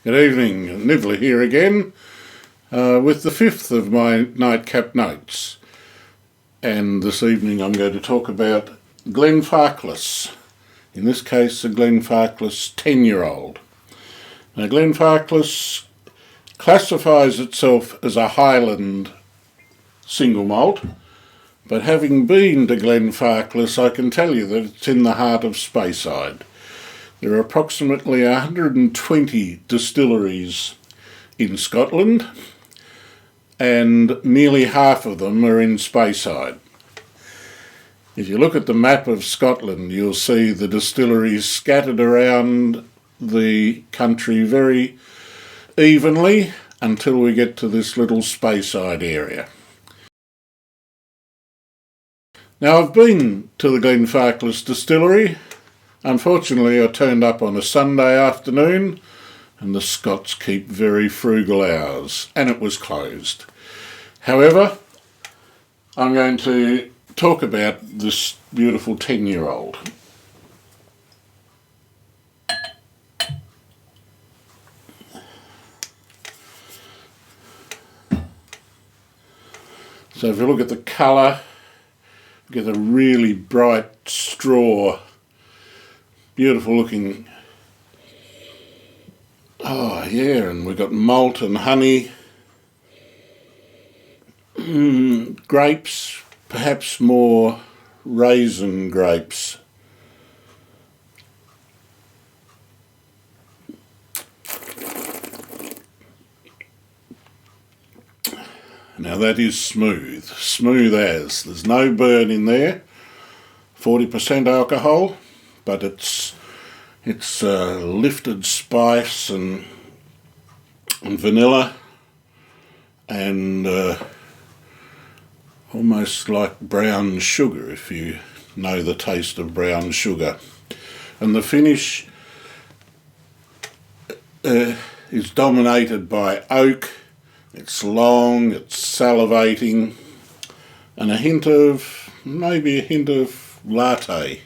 Good evening, Nibbler here again with the fifth of my nightcap notes, and this evening I'm going to talk about Glenfarclas, in this case a Glenfarclas 10-year-old. Now Glenfarclas classifies itself as a highland single malt, but having been to Glenfarclas I can tell you that it's in the heart of Speyside. There are approximately 120 distilleries in Scotland, and nearly half of them are in Speyside. If you look at the map of Scotland, you'll see the distilleries scattered around the country very evenly until we get to this little Speyside area. Now, I've been to the Glenfarclas distillery. Unfortunately, I turned up on a Sunday afternoon, and the Scots keep very frugal hours, and it was closed. However, I'm going to talk about this beautiful 10-year-old. So if you look at the colour, you get a really bright straw. Beautiful looking. Oh yeah, and we've got malt and honey. Grapes, perhaps more raisin grapes. Now that is smooth as. There's no burn in there. 40% alcohol. But it's lifted spice and vanilla and almost like brown sugar, if you know the taste of brown sugar. And the finish is dominated by oak. It's long, it's salivating, and maybe a hint of latte,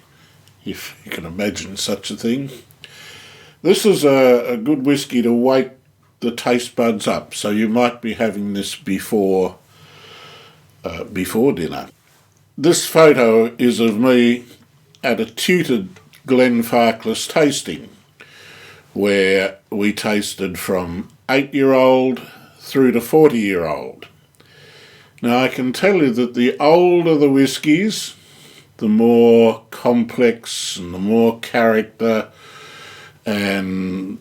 if you can imagine such a thing. This is a good whisky to wake the taste buds up, so you might be having this before dinner. This photo is of me at a tutored Glenfarclas tasting, where we tasted from 8-year-old through to 40-year-old. Now I can tell you that the older the whiskies, the more complex and the more character and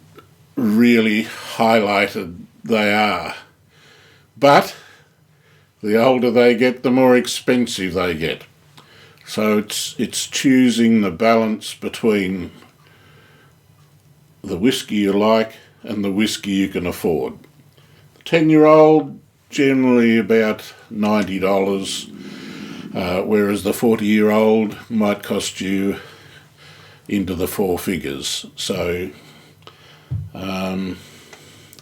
really highlighted they are. But the older they get, the more expensive they get. So it's choosing the balance between the whisky you like and the whisky you can afford. The 10-year-old, generally about $90. Whereas the 40-year-old might cost you into the four figures. So, a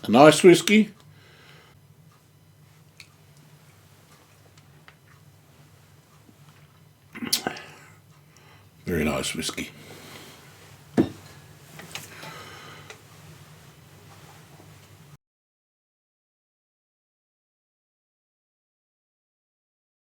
nice whisky. Very nice whisky.